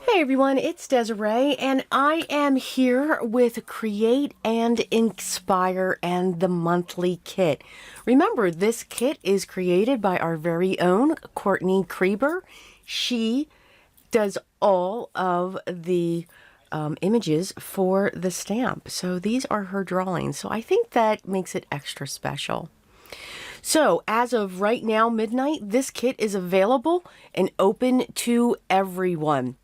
Hey everyone, it's Desiree, and I am here with Create and INKspire and the monthly kit. Remember, this kit is created by our very own Courtney Kreeber. She does all of the images for the stamp. So these are her drawings. So I think that makes it extra special. So as of right now, midnight, this kit is available and open to everyone,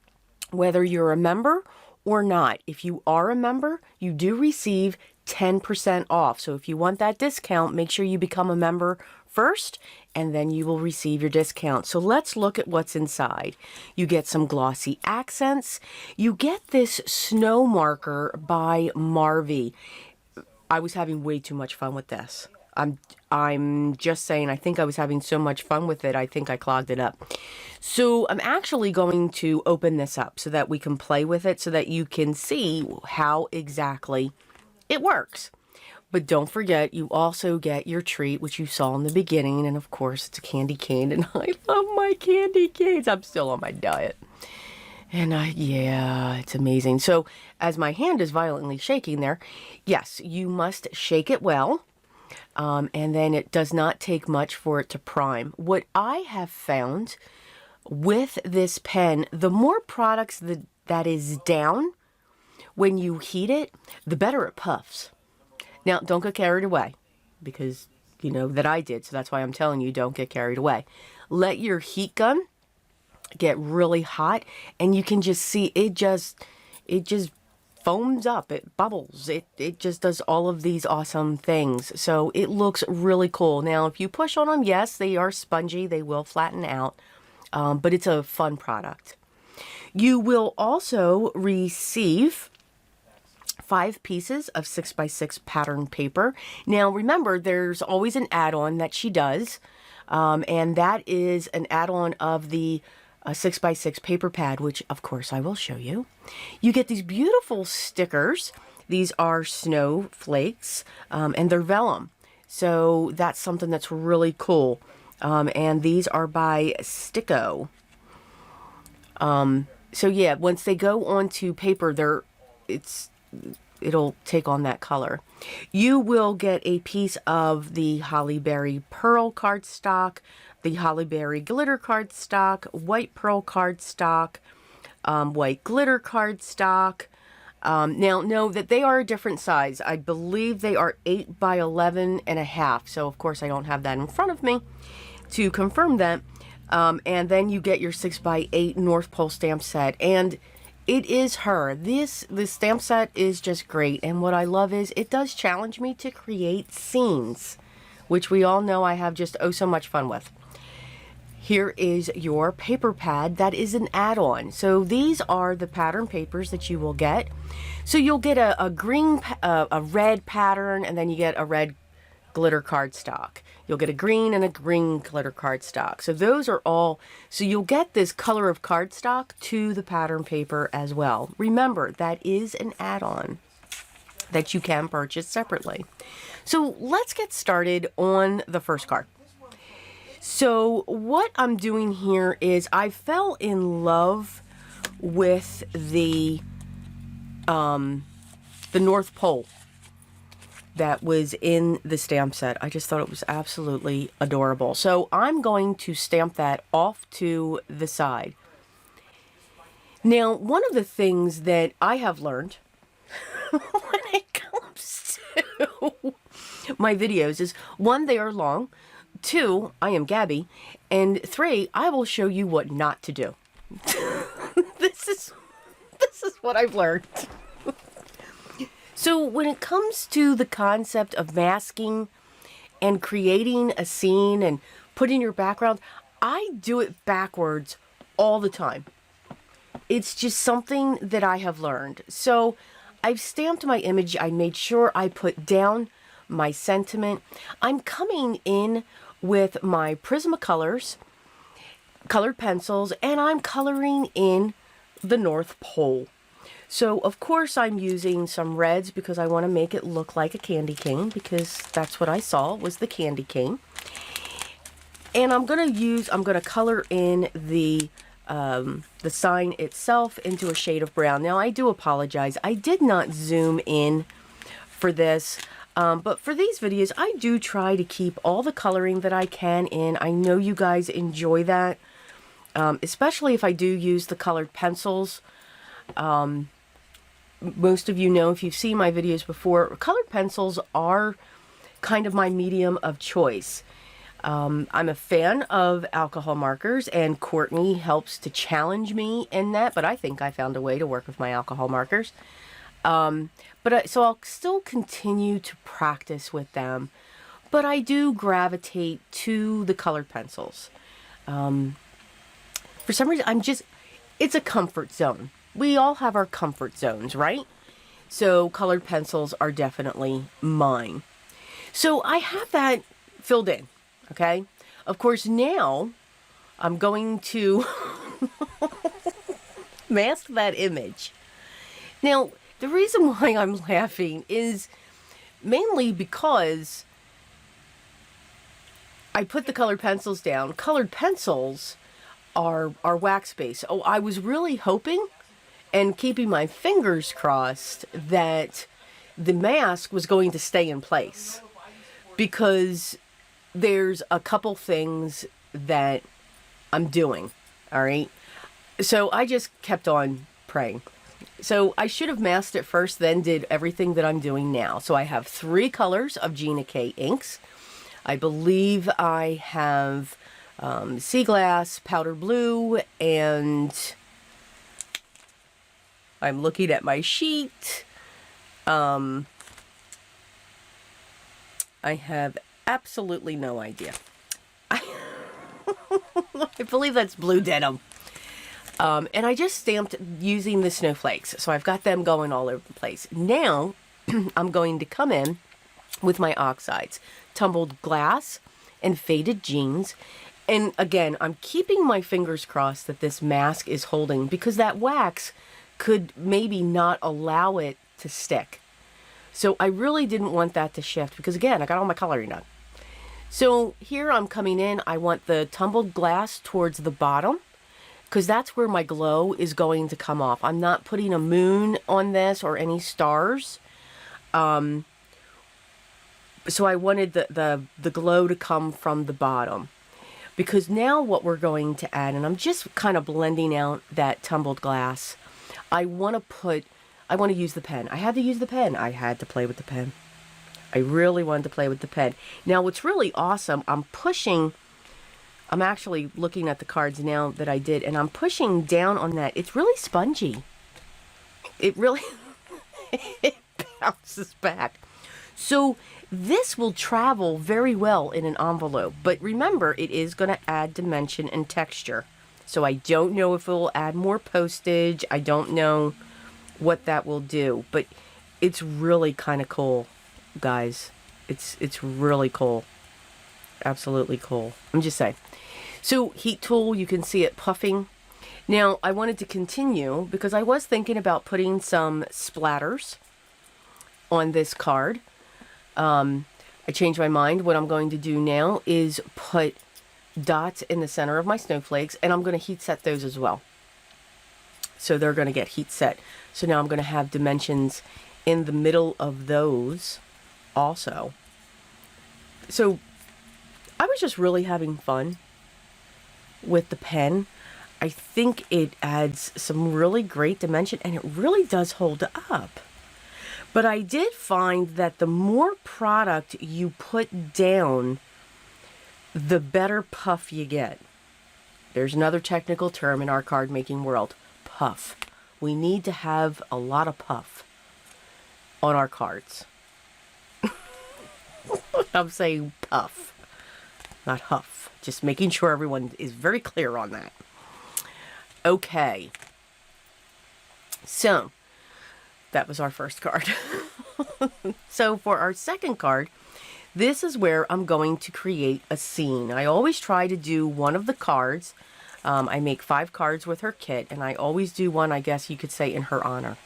whether you're a member or not. If you are a member, you do receive 10% off. So if you want that discount, make sure you become a member first, and then you will receive your discount. So let's look at what's inside. You get some glossy accents. You get this snow marker by Marvy. I was having way too much fun with this. I'm just saying, I think I was having so much fun with it, I think I clogged it up. So I'm actually going to open this up so that we can play with it, so that you can see how exactly it works. But don't forget, you also get your treat, which you saw in the beginning, and of course it's a candy cane, and I love my candy canes. I'm still on my diet. And yeah, it's amazing. So as my hand is violently shaking there, yes, you must shake it well. And then it does not take much for it to prime. What I have found with this pen, the more products that is down, when you heat it, the better it puffs. Now, don't get carried away, because you know that I did, so that's why I'm telling you, don't get carried away. Let your heat gun get really hot, and you can just see it just foams up, it bubbles, it just does all of these awesome things. So it looks really cool. Now, if you push on them, yes, they are spongy, they will flatten out, but it's a fun product. You will also receive 5 pieces of 6x6 pattern paper. Now remember, there's always an add-on that she does, and that is an add-on of the 6x6 paper pad, which of course I will show you. You get these beautiful stickers. These are snowflakes, and they're vellum. So that's something that's really cool. And these are by Sticko. So yeah, once they go onto paper, it'll take on that color. You will get a piece of the Holly Berry Pearl cardstock, the Holly Berry Glitter cardstock, white pearl cardstock, white glitter cardstock. Now, know that they are a different size. I believe they are 8 by 11.5. So, of course, I don't have that in front of me to confirm that. And then you get your 6 by 8 North Pole stamp set. And it is her. This stamp set is just great. And what I love is it does challenge me to create scenes, which we all know I have just so much fun with. Here is your paper pad. That is an add-on. So these are the pattern papers that you will get. So you'll get a green, a red pattern, and then you get a red glitter cardstock. You'll get a green and a green glitter cardstock. So those are all, so you'll get this color of cardstock to the pattern paper as well. Remember, that is an add-on that you can purchase separately. So let's get started on the first card. So what I'm doing here is I fell in love with the North Pole that was in the stamp set. I just thought it was absolutely adorable. So I'm going to stamp that off to the side. Now, one of the things that I have learned when it comes to my videos is, 1, they are long. 2, I am Gabby, and 3, I will show you what not to do. This is what I've learned. So when it comes to the concept of masking and creating a scene and putting your background, I do it backwards all the time. It's just something that I have learned. So I've stamped my image. I made sure I put down my sentiment. I'm coming in with my Prismacolors colored pencils, and I'm coloring in the North Pole. So of course I'm using some reds because I want to make it look like a candy cane, because that's what I saw was the candy cane. And I'm going to color in the the sign itself into a shade of brown. Now, I do apologize. I did not zoom in for this, but for these videos, I do try to keep all the coloring that I can in. I know you guys enjoy that, especially if I do use the colored pencils. Most of you know, if you've seen my videos before, colored pencils are kind of my medium of choice. I'm a fan of alcohol markers, and Courtney helps to challenge me in that, but I think I found a way to work with my alcohol markers. So I'll still continue to practice with them, but I do gravitate to the colored pencils. For some reason, it's a comfort zone. We all have our comfort zones, right? So colored pencils are definitely mine. So I have that filled in, okay? Of course, now I'm going to mask that image. Now, the reason why I'm laughing is mainly because I put the colored pencils down. Colored pencils are wax-based. Oh, I was really hoping and keeping my fingers crossed that the mask was going to stay in place, because there's a couple things that I'm doing, all right? So I just kept on praying. So I should have masked it first, then did everything that I'm doing now. So I have 3 colors of Gina K inks. I believe I have sea glass, powder blue, and I'm looking at my sheet. I have absolutely no idea. I believe that's blue denim. And I just stamped using the snowflakes. So I've got them going all over the place. Now, I'm going to come in with my oxides, tumbled glass, and faded jeans. And again, I'm keeping my fingers crossed that this mask is holding, because that wax could maybe not allow it to stick. So I really didn't want that to shift, because again, I got all my coloring done. So here I'm coming in, I want the tumbled glass towards the bottom, because that's where my glow is going to come off. I'm not putting a moon on this or any stars. So I wanted the glow to come from the bottom. Because now what we're going to add, and I'm just kind of blending out that tumbled glass, I want to use the pen. I had to use the pen. I had to play with the pen. I really wanted to play with the pen. Now, what's really awesome, I'm actually looking at the cards now that I did, and I'm pushing down on that. It's really spongy. It really, it bounces back. So this will travel very well in an envelope. But remember, it is going to add dimension and texture. So I don't know if it will add more postage. I don't know what that will do. But it's really kind of cool, guys. It's really cool. Absolutely cool. I'm just saying. So heat tool, you can see it puffing. Now, I wanted to continue because I was thinking about putting some splatters on this card. I changed my mind. What I'm going to do now is put dots in the center of my snowflakes, and I'm going to heat set those as well. So they're going to get heat set. So now I'm going to have dimensions in the middle of those also. So I was just really having fun with the pen. I think it adds some really great dimension, and it really does hold up. But I did find that the more product you put down, the better puff you get. There's another technical term in our card making world, puff. We need to have a lot of puff on our cards. I'm saying puff, not huff. Just making sure everyone is very clear on that. Okay. So, that was our first card. So for our second card, this is where I'm going to create a scene. I always try to do one of the cards. I make 5 cards with her kit, and I always do one, I guess you could say, in her honor.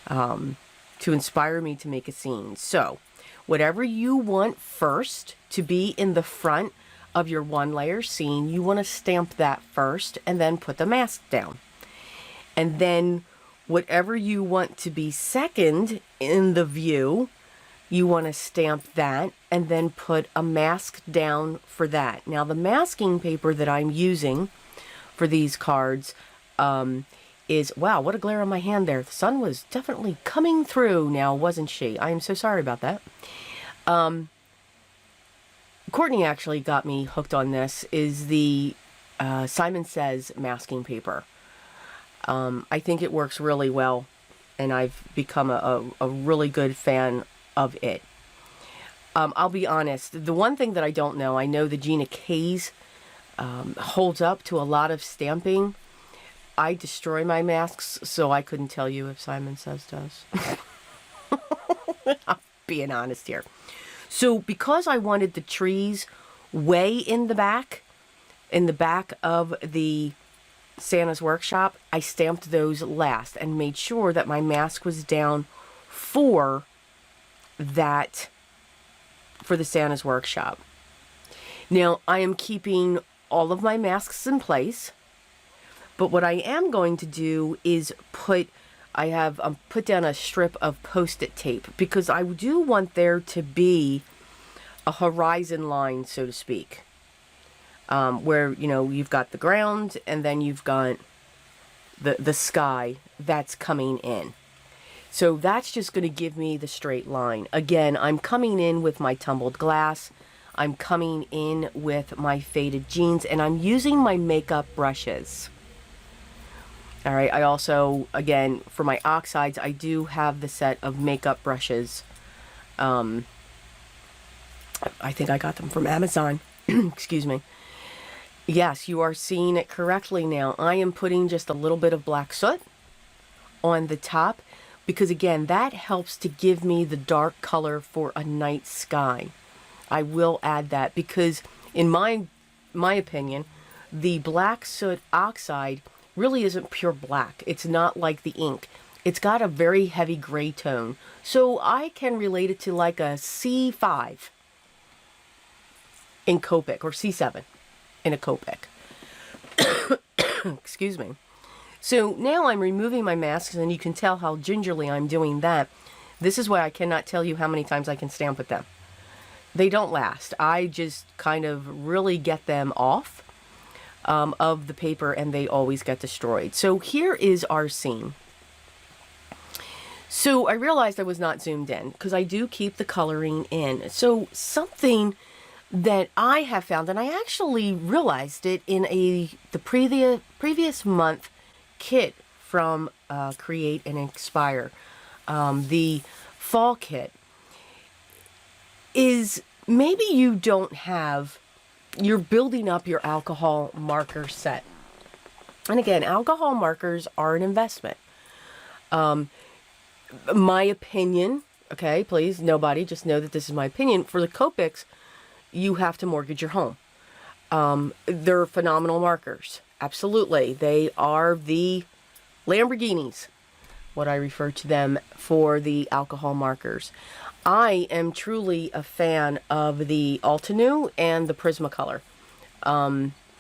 To inspire me to make a scene. So, whatever you want first to be in the front of your 1-layer scene, you want to stamp that first and then put the mask down. And then whatever you want to be second in the view, you want to stamp that and then put a mask down for that. Now the masking paper that I'm using for these cards is, wow, what a glare on my hand there. The sun was definitely coming through now, wasn't she? I am so sorry about that. Courtney actually got me hooked on this, is the Simon Says masking paper. I think it works really well, and I've become a really good fan of it. I'll be honest, the one thing that I don't know, I know the Gina K's holds up to a lot of stamping. I destroy my masks, so I couldn't tell you if Simon Says does. I'm being honest here. So because I wanted the trees way in the back of the Santa's workshop, I stamped those last and made sure that my mask was down for that, for the Santa's workshop. Now I am keeping all of my masks in place, but what I am going to do is put down a strip of Post-it tape, because I do want there to be a horizon line, so to speak, where, you know, you've got the ground and then you've got the sky that's coming in. So that's just going to give me the straight line. Again, I'm coming in with my tumbled glass. I'm coming in with my faded jeans, and I'm using my makeup brushes. All right, I also, again, for my oxides, I do have the set of makeup brushes. I think I got them from Amazon. Excuse me. Yes, you are seeing it correctly now. I am putting just a little bit of black soot on the top, because again, that helps to give me the dark color for a night sky. I will add that because in my opinion, the black soot oxide really isn't pure black. It's not like the ink. It's got a very heavy gray tone. So I can relate it to like a C5 in Copic, or C7 in a Copic. Excuse me. So now I'm removing my masks, and you can tell how gingerly I'm doing that. This is why I cannot tell you how many times I can stamp with them. They don't last. I just kind of really get them off of the paper, and they always get destroyed. So here is our scene. So I realized I was not zoomed in because I do keep the coloring in. So something that I have found, and I actually realized it in the previous month kit from Create and INKspire, the fall kit, is maybe you don't have, you're building up your alcohol marker set. And again, alcohol markers are an investment. My opinion, okay, please, nobody, just know that this is my opinion. For the Copics, you have to mortgage your home. They're phenomenal markers. Absolutely. They are the Lamborghinis, what I refer to them for the alcohol markers. I am truly a fan of the Altenew and the Prismacolor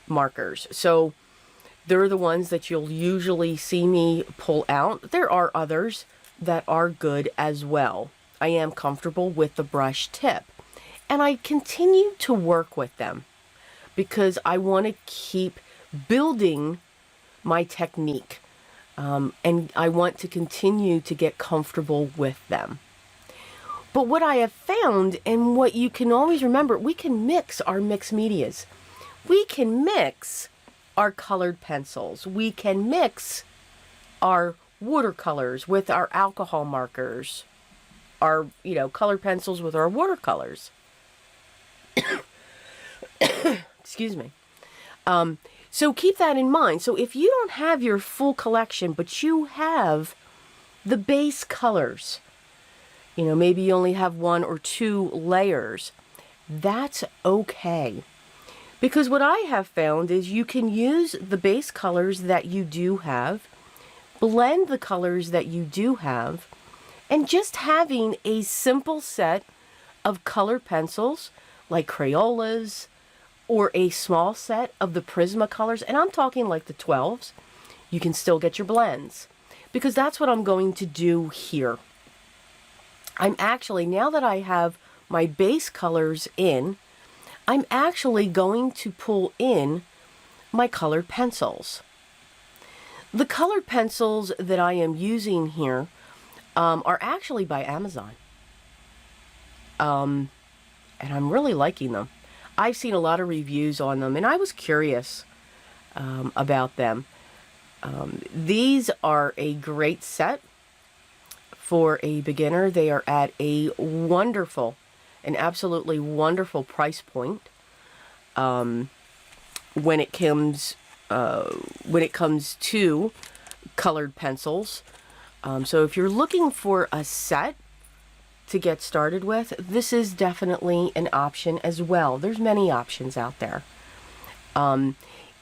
markers. So they're the ones that you'll usually see me pull out. There are others that are good as well. I am comfortable with the brush tip, and I continue to work with them because I want to keep building my technique, and I want to continue to get comfortable with them. But what I have found, and what you can always remember, we can mix our mixed medias. We can mix our colored pencils. We can mix our watercolors with our alcohol markers, our, you know, colored pencils with our watercolors. Excuse me. So keep that in mind. So if you don't have your full collection, but you have the base colors, you know, maybe you only have 1 or 2 layers, that's okay. Because what I have found is you can use the base colors that you do have, blend the colors that you do have, and just having a simple set of colored pencils like Crayolas or a small set of the Prisma colors, and I'm talking like the 12s, you can still get your blends, because that's what I'm going to do here. I'm actually, now that I have my base colors in, I'm actually going to pull in my colored pencils. The colored pencils that I am using here are actually by Amazon. And I'm really liking them. I've seen a lot of reviews on them, and I was curious about them. These are a great set for a beginner. They are at a wonderful, an absolutely wonderful price point when it comes to colored pencils. So if you're looking for a set to get started with, this is definitely an option as well. There's many options out there.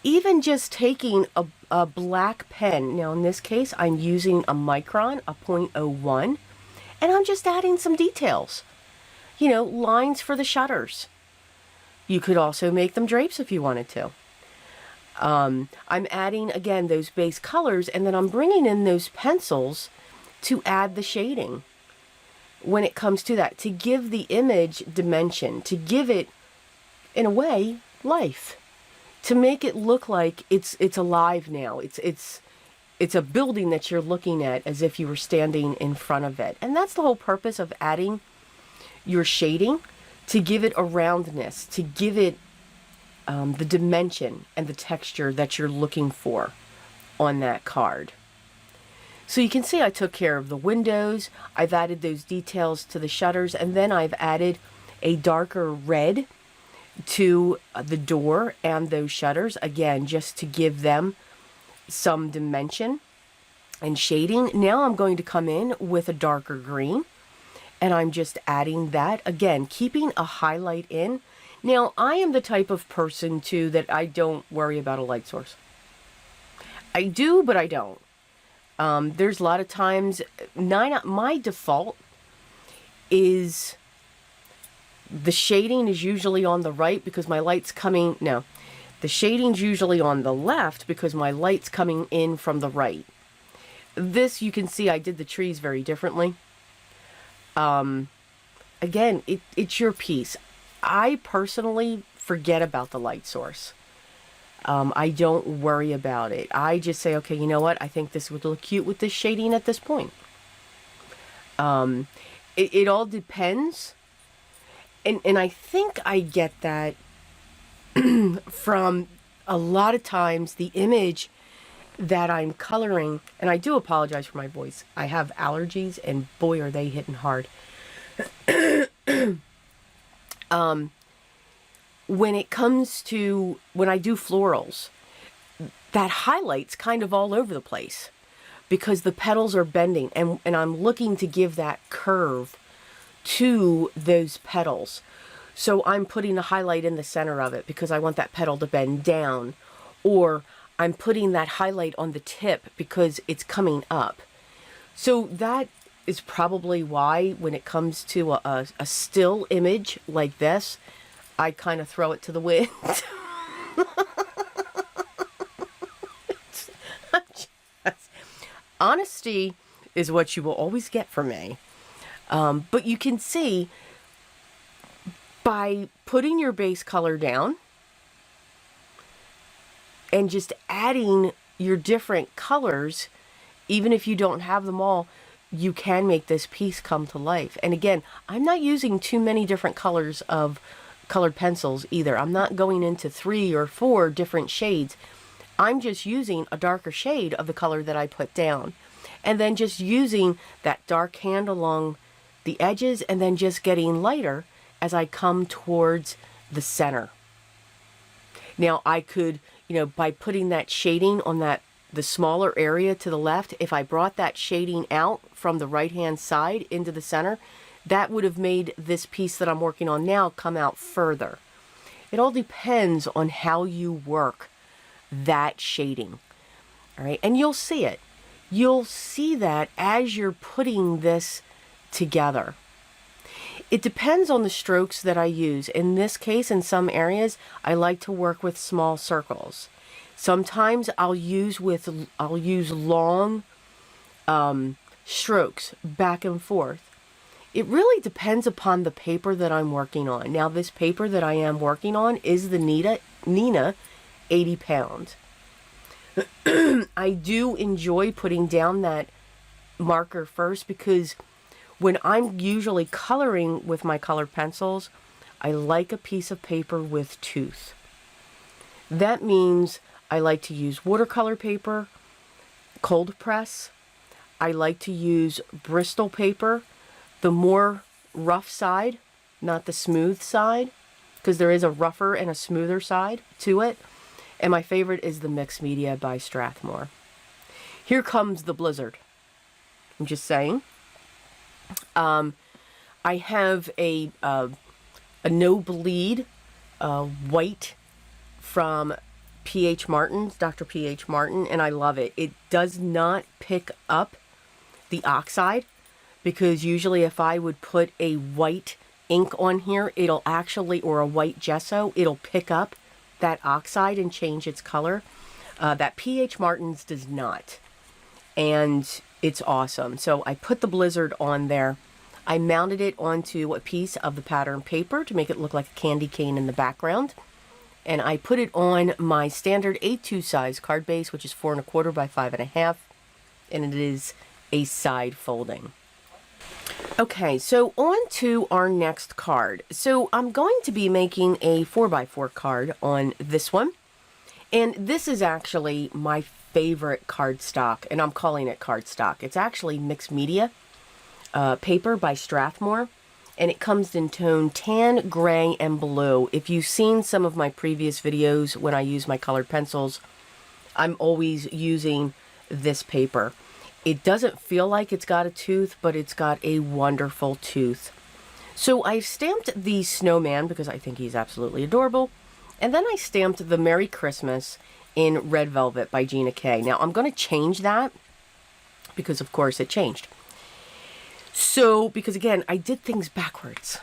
Even just taking a black pen, now in this case I'm using a micron, a 0.01, and I'm just adding some details. You know, lines for the shutters. You could also make them drapes if you wanted to. I'm adding, again, those base colors, and then I'm bringing in those pencils to add the shading when it comes to that, to give the image dimension, to give it, in a way, life, to make it look like it's alive now. It's a building that you're looking at as if you were standing in front of it. And that's the whole purpose of adding your shading, to give it a roundness, to give it the dimension and the texture that you're looking for on that card. So you can see I took care of the windows, I've added those details to the shutters, and then I've added a darker red to the door and those shutters, again, just to give them some dimension and shading. Now I'm going to come in with a darker green, and I'm just adding that, again, keeping a highlight in. Now, I am the type of person, too, that I don't worry about a light source. I do, but I don't. There's a lot of times, my default is the shading is usually on the right because my light's coming, no, the shading's usually on the left because my light's coming in from the right. This, you can see I did the trees very differently. Again, it's your piece. I personally forget about the light source. I don't worry about it. I just say, okay, you know what? I think this would look cute with this shading at this point. It all depends. And I think I get that from a lot of times the image that I'm coloring, and I do apologize for my voice. I have allergies, and boy, are they hitting hard. When it comes to, when I do florals, that highlight's kind of all over the place because the petals are bending, and I'm looking to give that curve to those petals. So I'm putting a highlight in the center of it because I want that petal to bend down, or I'm putting that highlight on the tip because it's coming up. So that is probably why when it comes to a still image like this, I kind of throw it to the wind. Honesty is what you will always get from me. But you can see by putting your base color down and just adding your different colors, even if you don't have them all, you can make this piece come to life. And again, I'm not using too many different colors of colored pencils either. I'm not going into 3 or 4 different shades. I'm just using a darker shade of the color that I put down, and then just using that dark hand along the edges, and then just getting lighter as I come towards the center. Now I could, you know, by putting that shading on the smaller area to the left, if I brought that shading out from the right hand side into the center, that would have made this piece that I'm working on now come out further. It all depends on how you work that shading. All right, and you'll see it. You'll see that as you're putting this together. It depends on the strokes that I use. In this case, in some areas, I like to work with small circles. Sometimes I'll use long strokes back and forth. It really depends upon the paper that I'm working on. Now, this paper that I am working on is the Nina 80 pound. I do enjoy putting down that marker first because when I'm usually coloring with my colored pencils, I like a piece of paper with tooth. That means I like to use watercolor paper, cold press. I like to use Bristol paper, the more rough side, not the smooth side, because there is a rougher and a smoother side to it. And my favorite is the Mixed Media by Strathmore. Here comes the blizzard. I'm just saying. I have a no bleed white from P.H. Martin's, Dr. P.H. Martin, and I love it. It does not pick up the oxide, because usually if I would put a white ink on here, it'll actually, or a white gesso, it'll pick up that oxide and change its color. That P.H. Martin's does not. And it's awesome. So I put the blizzard on there. I mounted it onto a piece of the pattern paper to make it look like a candy cane in the background. And I put it on my standard A2 size card base, which is 4 1/4 by 5 1/2. And it is a side folding. Okay, so on to our next card. So I'm going to be making a 4x4 card on this one. And this is actually my favorite cardstock, and I'm calling it cardstock. It's actually Mixed Media paper by Strathmore, and it comes in tone tan, gray, and blue. If you've seen some of my previous videos when I use my colored pencils, I'm always using this paper. It doesn't feel like it's got a tooth, but it's got a wonderful tooth. So I stamped the Snowman because I think he's absolutely adorable. And then I stamped the Merry Christmas in Red Velvet by Gina K. Now I'm going to change that because of course it changed. So, because again, I did things backwards.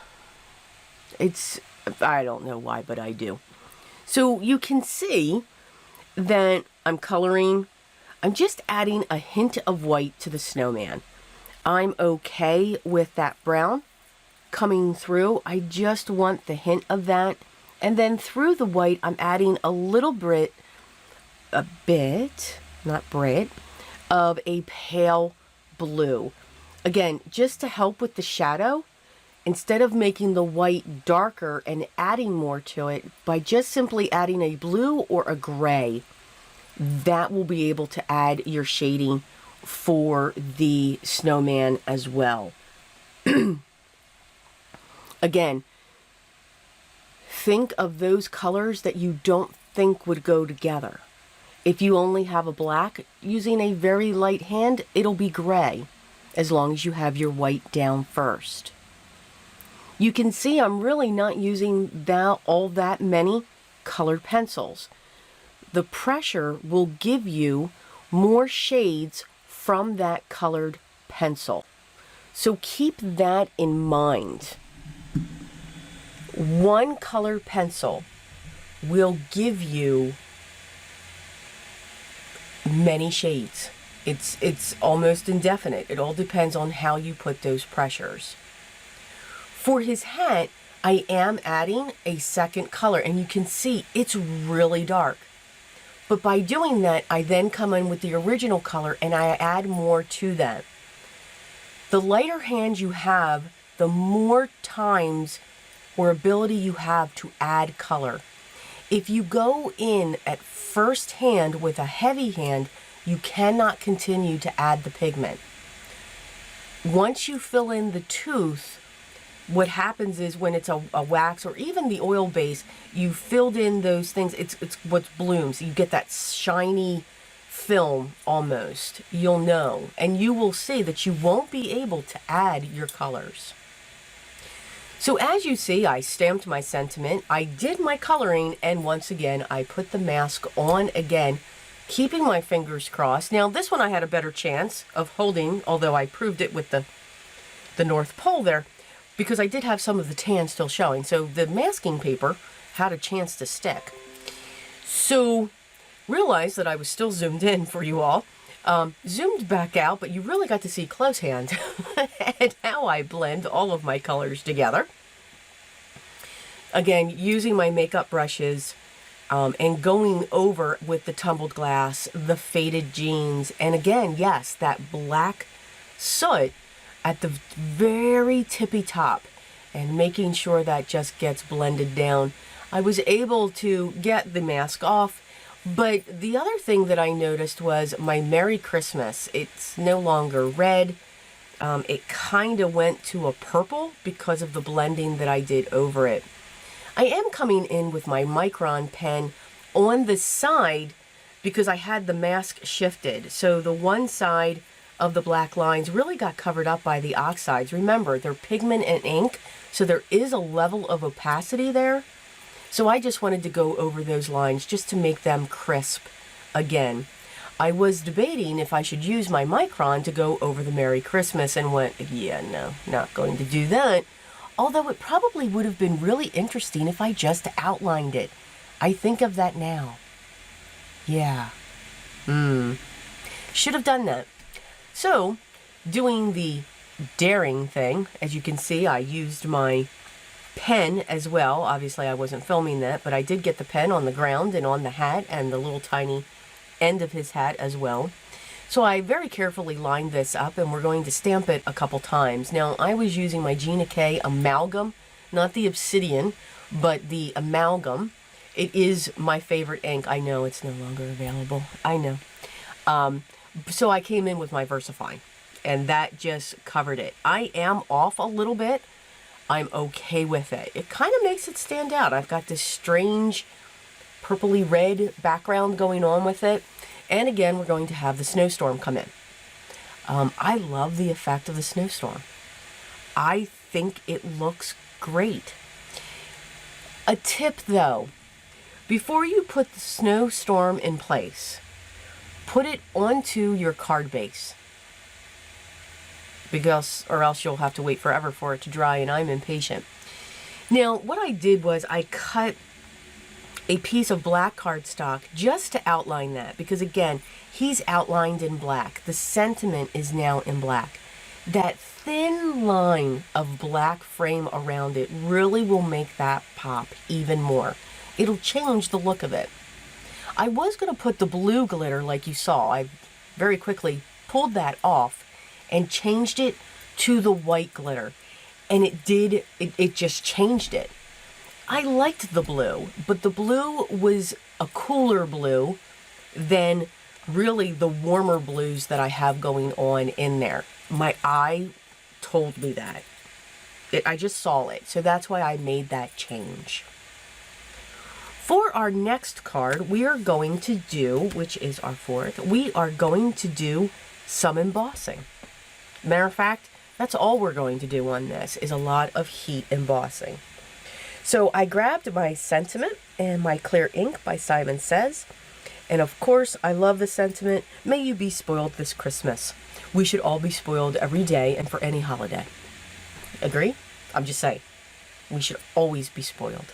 I don't know why, but I do. So you can see that I'm coloring. I'm just adding a hint of white to the Snowman. I'm okay with that brown coming through. I just want the hint of that. And then through the white, I'm adding a little bit, not Brit, of a pale blue. Again, just to help with the shadow, instead of making the white darker and adding more to it, by just simply adding a blue or a gray, that will be able to add your shading for the Snowman as well. Again, think of those colors that you don't think would go together. If you only have a black, using a very light hand, it'll be gray, as long as you have your white down first. You can see I'm really not using all that many colored pencils. The pressure will give you more shades from that colored pencil. So keep that in mind. One color pencil will give you many shades. It's almost indefinite. It all depends on how you put those pressures. For his hat, I am adding a second color, and you can see it's really dark. But by doing that, I then come in with the original color and I add more to that. The lighter hand you have, the more times or ability you have to add color. If you go in at first hand with a heavy hand, you cannot continue to add the pigment. Once you fill in the tooth, what happens is when it's a wax or even the oil base, you filled in those things, it's what blooms. You get that shiny film almost, you'll know. And you will see that you won't be able to add your colors. So as you see, I stamped my sentiment, I did my coloring, and once again, I put the mask on again, keeping my fingers crossed. Now this one I had a better chance of holding, although I proved it with the North Pole there. because I did have some of the tan still showing. So the masking paper had a chance to stick. So realized that I was still zoomed in for you all. Zoomed back out, but you really got to see close hand and how I blend all of my colors together. Again, using my makeup brushes and going over with the tumbled glass, the faded jeans, and again, yes, that black soot at the very tippy top, and making sure that just gets blended down. I was able to get the mask off, but the other thing that I noticed was my Merry Christmas. It's no longer red. It kind of went to a purple because of the blending that I did over it. I am coming in with my Micron pen on the side because I had the mask shifted. So the one side of the black lines really got covered up by the oxides. Remember, they're pigment and ink, so there is a level of opacity there. So I just wanted to go over those lines just to make them crisp again. I was debating if I should use my Micron to go over the Merry Christmas and went, yeah, no, not going to do that. Although it probably would have been really interesting if I just outlined it. I think of that now. Yeah. Should have done that. So, doing the daring thing, as you can see, I used my pen as well. Obviously, I wasn't filming that, but I did get the pen on the ground and on the hat and the little tiny end of his hat as well. So I very carefully lined this up, and we're going to stamp it a couple times. Now, I was using my Gina K Amalgam, not the Obsidian, but the Amalgam. It is my favorite ink. I know it's no longer available. I know. So I came in with my VersaFine, and that just covered it. I am off a little bit. I'm okay with it. It kind of makes it stand out. I've got this strange purpley red background going on with it. And again, we're going to have the snowstorm come in. I love the effect of the snowstorm. I think it looks great. A tip though, before you put the snowstorm in place, put it onto your card base. Or else you'll have to wait forever for it to dry, and I'm impatient. Now, what I did was I cut a piece of black cardstock just to outline that, because again, he's outlined in black. The sentiment is now in black. That thin line of black frame around it really will make that pop even more. It'll change the look of it. I was going to put the blue glitter like you saw. I very quickly pulled that off and changed it to the white glitter. And it just changed it. I liked the blue, but the blue was a cooler blue than really the warmer blues that I have going on in there. My eye told me that. I just saw it, so that's why I made that change. For our next card, we are going to do, which is our fourth, we are going to do some embossing. Matter of fact, that's all we're going to do on this, is a lot of heat embossing. So I grabbed my sentiment and my clear ink by Simon Says. And of course, I love the sentiment, may you be spoiled this Christmas. We should all be spoiled every day and for any holiday. Agree? I'm just saying. We should always be spoiled.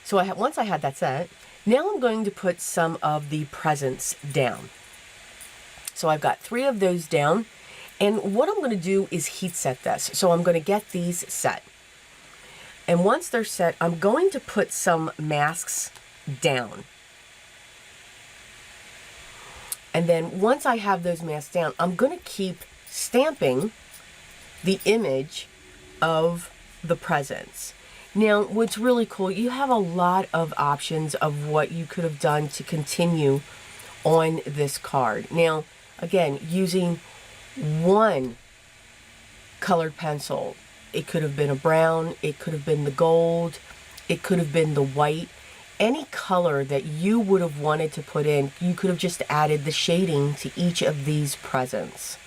So once I had that set, now I'm going to put some of the presents down. So I've got 3 of those down. And what I'm going to do is heat set this. So I'm going to get these set. And once they're set, I'm going to put some masks down. And then once I have those masks down, I'm going to keep stamping the image of the presents. Now, what's really cool, you have a lot of options of what you could have done to continue on this card. Now, again, using one colored pencil, it could have been a brown, it could have been the gold, it could have been the white. Any color that you would have wanted to put in, you could have just added the shading to each of these presents.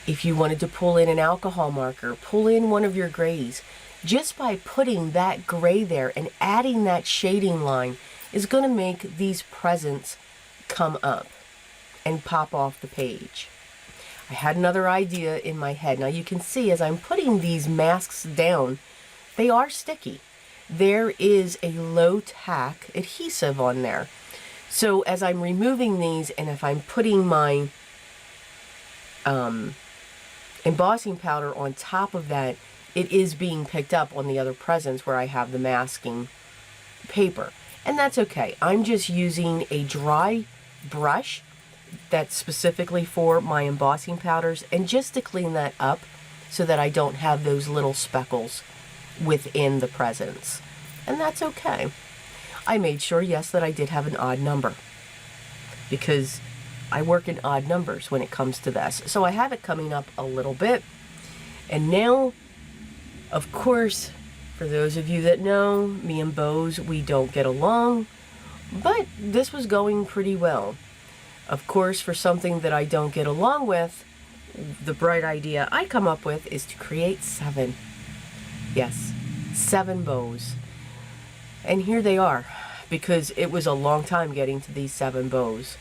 If you wanted to pull in an alcohol marker, pull in one of your grays. Just by putting that gray there and adding that shading line is going to make these presents come up and pop off the page. I had another idea in my head. Now you can see as I'm putting these masks down, they are sticky. There is a low tack adhesive on there. So as I'm removing these, and if I'm putting my embossing powder on top of that, it is being picked up on the other presents where I have the masking paper. And that's okay. I'm just using a dry brush that's specifically for my embossing powders, and just to clean that up so that I don't have those little speckles within the presents. And that's okay. I made sure, yes, that I did have an odd number, because I work in odd numbers when it comes to this. So I have it coming up a little bit. And now, of course, for those of you that know, me and Bose, we don't get along, but this was going pretty well. Of course, for something that I don't get along with, the bright idea I come up with is to create 7. Yes, 7 bows. And here they are, because it was a long time getting to these 7 bows.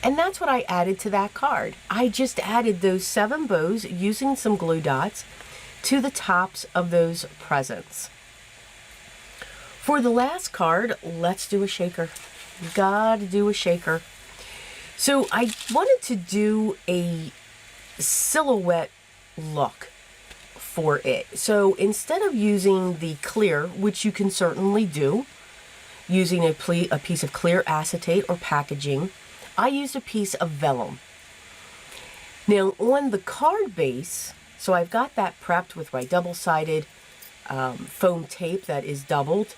And that's what I added to that card. I just added those 7 bows using some glue dots to the tops of those presents. For the last card, let's do a shaker. Gotta do a shaker. So I wanted to do a silhouette look for it. So instead of using the clear, which you can certainly do, using a piece of clear acetate or packaging, I used a piece of vellum. Now on the card base, so I've got that prepped with my double-sided foam tape that is doubled.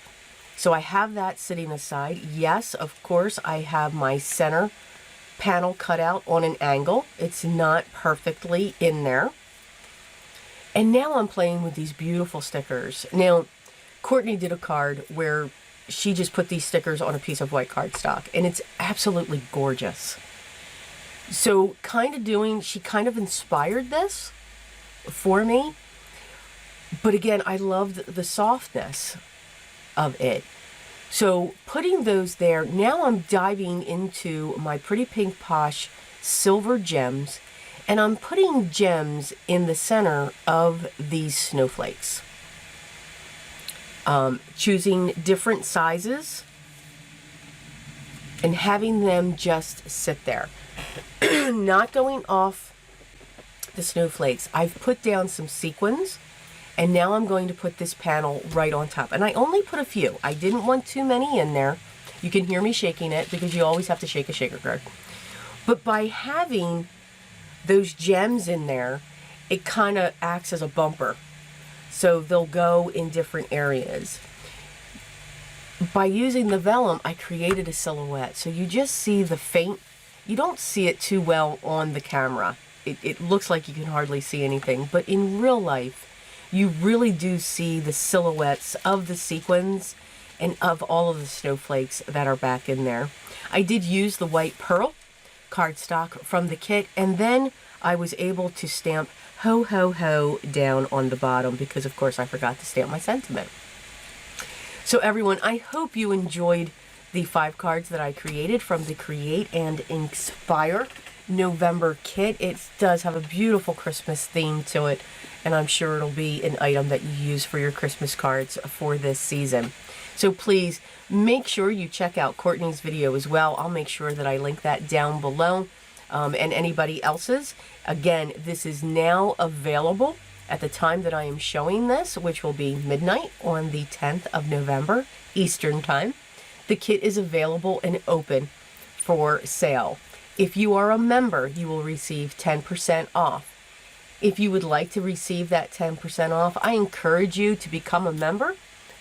So I have that sitting aside. Yes, of course, I have my center panel cut out on an angle. It's not perfectly in there. And now I'm playing with these beautiful stickers. Now, Courtney did a card where she just put these stickers on a piece of white cardstock, and it's absolutely gorgeous. So she kind of inspired this for me. But again, I loved the softness of it. So putting those there, now I'm diving into my Pretty Pink Posh silver gems, and I'm putting gems in the center of these snowflakes. Choosing different sizes and having them just sit there. Not going off the snowflakes. I've put down some sequins, and now I'm going to put this panel right on top. And I only put a few. I didn't want too many in there. You can hear me shaking it because you always have to shake a shaker card. But by having those gems in there, it kind of acts as a bumper. So they'll go in different areas. By using the vellum, I created a silhouette. So you just see the faint, you don't see it too well on the camera. It looks like you can hardly see anything. But in real life, you really do see the silhouettes of the sequins and of all of the snowflakes that are back in there. I did use the white pearl cardstock from the kit, and then I was able to stamp ho ho ho down on the bottom because of course I forgot to stamp my sentiment. So everyone, I hope you enjoyed the 5 cards that I created from the Create and INKspire November kit. It does have a beautiful Christmas theme to it, and I'm sure it'll be an item that you use for your Christmas cards for this season. So please make sure you check out Courtney's video as well. I'll make sure that I link that down below, and anybody else's. Again, this is now available at the time that I am showing this, which will be midnight on the 10th of November, Eastern Time. The kit is available and open for sale. If you are a member, you will receive 10% off. If you would like to receive that 10% off, I encourage you to become a member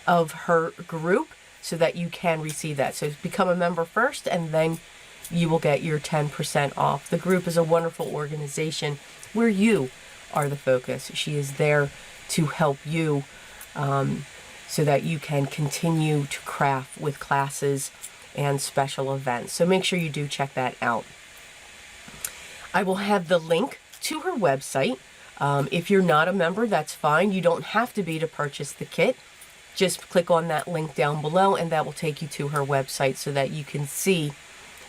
of her group so that you can receive that. So become a member first, and then you will get your 10% off. The group is a wonderful organization where you are the focus. She is there to help you so that you can continue to craft with classes and special events. So make sure you do check that out. I will have the link to her website. If you're not a member, that's fine. You don't have to be to purchase the kit. Just click on that link down below and that will take you to her website so that you can see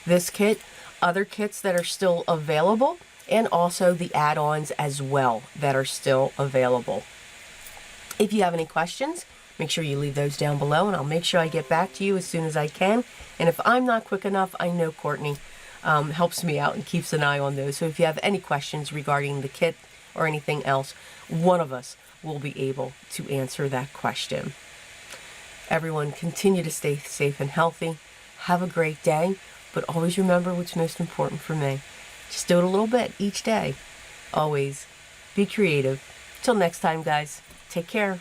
this kit, other kits that are still available, and also the add-ons as well that are still available. If you have any questions, make sure you leave those down below, and I'll make sure I get back to you as soon as I can. And if I'm not quick enough, I know Courtney helps me out and keeps an eye on those. So if you have any questions regarding the kit or anything else, one of us will be able to answer that question. Everyone, continue to stay safe and healthy. Have a great day, but always remember what's most important for me. Just do it a little bit each day. Always be creative. Till next time, guys. Take care.